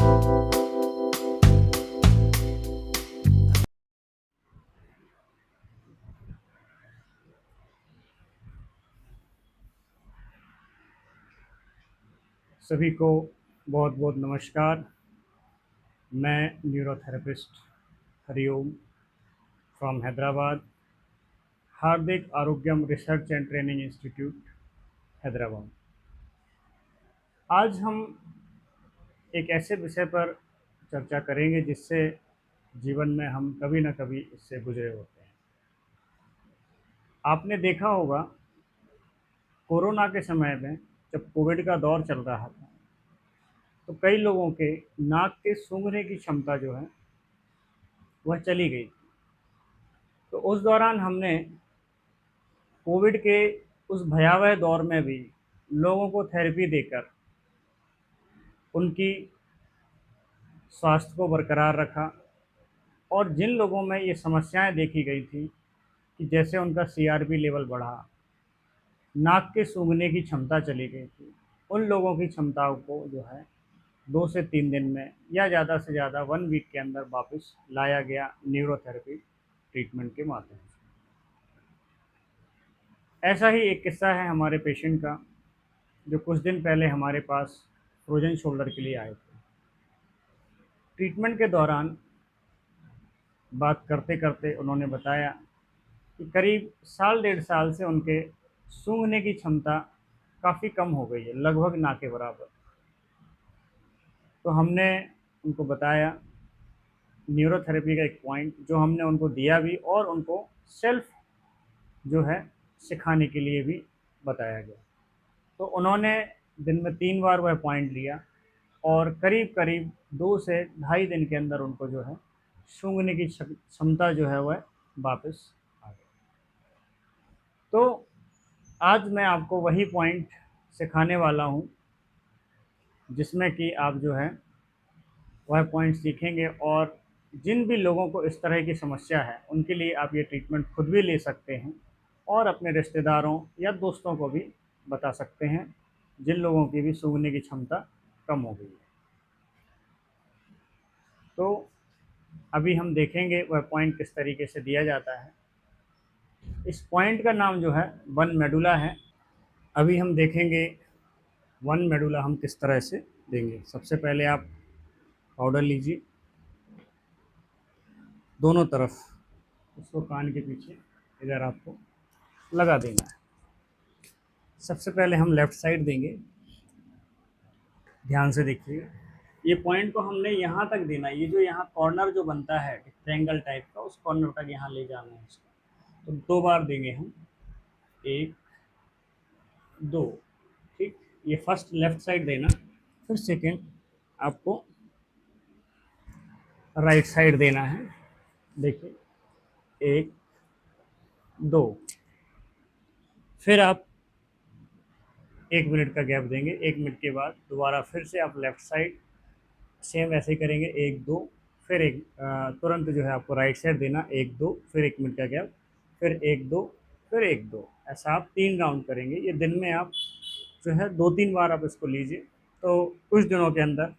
सभी को बहुत बहुत नमस्कार। मैं neurotherapist Hariom from Hyderabad, Hardik Arogyam research and training institute Hyderabad. आज हम एक ऐसे विषय पर चर्चा करेंगे जिससे जीवन में हम कभी ना कभी इससे गुजरे होते हैं। आपने देखा होगा, कोरोना के समय में जब कोविड का दौर चल रहा था तो कई लोगों के नाक के सूंघने की क्षमता जो है वह चली गई। तो उस दौरान हमने कोविड के उस भयावह दौर में भी लोगों को थेरेपी देकर उनकी स्वास्थ्य को बरकरार रखा। और जिन लोगों में ये समस्याएं देखी गई थी कि जैसे उनका सीआरपी लेवल बढ़ा, नाक के सूंघने की क्षमता चली गई थी, उन लोगों की क्षमताओं को जो है 2 से 3 दिन में या ज़्यादा से ज़्यादा 1 वीक के अंदर वापस लाया गया न्यूरोथेरेपी ट्रीटमेंट के माध्यम से। ऐसा ही एक किस्सा है हमारे पेशेंट का, जो कुछ दिन पहले हमारे पास फ्रोजन शोल्डर के लिए आए थे। ट्रीटमेंट के दौरान बात करते करते उन्होंने बताया कि करीब साल 1.5 साल से उनके सूंघने की क्षमता काफ़ी कम हो गई है, लगभग ना के बराबर। तो हमने उनको बताया न्यूरोथेरेपी का एक पॉइंट जो हमने उनको दिया भी, और उनको सेल्फ जो है सिखाने के लिए भी बताया गया। तो उन्होंने दिन में 3 बार वह पॉइंट लिया और करीब करीब 2 से ढाई दिन के अंदर उनको जो है सूंघने की क्षमता जो है वह वापस आ गई। तो आज मैं आपको वही पॉइंट सिखाने वाला हूँ जिसमें कि आप जो है वह पॉइंट सीखेंगे, और जिन भी लोगों को इस तरह की समस्या है उनके लिए आप ये ट्रीटमेंट खुद भी ले सकते हैं और अपने रिश्तेदारों या दोस्तों को भी बता सकते हैं जिन लोगों की भी सूंघने की क्षमता कम हो गई है। तो अभी हम देखेंगे वह पॉइंट किस तरीके से दिया जाता है। इस पॉइंट का नाम जो है वन मेडुला है। अभी हम देखेंगे वन मेडुला हम किस तरह से देंगे। सबसे पहले आप पाउडर लीजिए दोनों तरफ, उसको कान के पीछे इधर आपको लगा देना है। सबसे पहले हम लेफ़्ट साइड देंगे, ध्यान से देखिए। ये पॉइंट को हमने यहाँ तक देना है, ये जो यहाँ कॉर्नर जो बनता है ट्रायंगल टाइप का, उस कॉर्नर तक यहाँ ले जाना है इसको। तो 2 बार देंगे हम, 1 2, ठीक। ये फर्स्ट लेफ़्ट साइड देना, फिर सेकेंड आपको राइट साइड देना है। देखिए 1 2, फिर आप 1 मिनट का गैप देंगे। 1 मिनट के बाद दोबारा फिर से आप लेफ़्ट साइड सेम ऐसे ही करेंगे, 1 2, फिर एक तुरंत जो है आपको राइट साइड देना, 1 2, फिर 1 मिनट का गैप, फिर 1 2, फिर 1 2। ऐसा आप 3 राउंड करेंगे। ये दिन में आप जो है 2-3 बार आप इसको लीजिए। तो कुछ दिनों के अंदर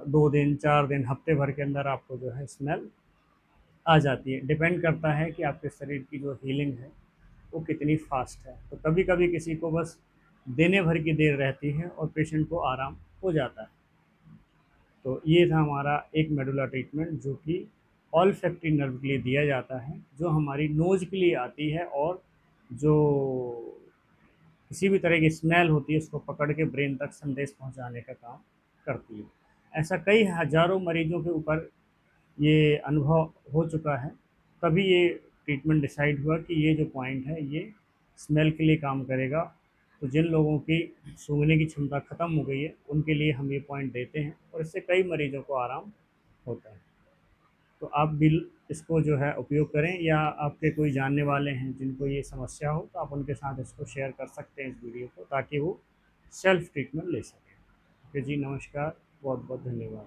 2 दिन 4 दिन हफ्ते भर के अंदर आपको जो है स्मेल आ जाती है। डिपेंड करता है कि आपके शरीर की जो हीलिंग है वो कितनी फास्ट है। तो कभी कभी किसी को बस देने भर की देर रहती है और पेशेंट को आराम हो जाता है। तो ये था हमारा एक मेडुला ट्रीटमेंट जो कि ऑल्फैक्टरी नर्व के लिए दिया जाता है, जो हमारी नोज़ के लिए आती है और जो किसी भी तरह की स्मेल होती है उसको पकड़ के ब्रेन तक संदेश पहुंचाने का काम करती है। ऐसा कई हज़ारों मरीजों के ऊपर ये अनुभव हो चुका है, तभी ये ट्रीटमेंट डिसाइड हुआ कि ये जो पॉइंट है ये स्मेल के लिए काम करेगा। तो जिन लोगों की सूंघने की क्षमता ख़त्म हो गई है उनके लिए हम ये पॉइंट देते हैं और इससे कई मरीजों को आराम होता है। तो आप भी इसको जो है उपयोग करें, या आपके कोई जानने वाले हैं जिनको ये समस्या हो तो आप उनके साथ इसको शेयर कर सकते हैं इस वीडियो को, ताकि वो सेल्फ ट्रीटमेंट ले सकें। ओके जी, नमस्कार, बहुत बहुत धन्यवाद।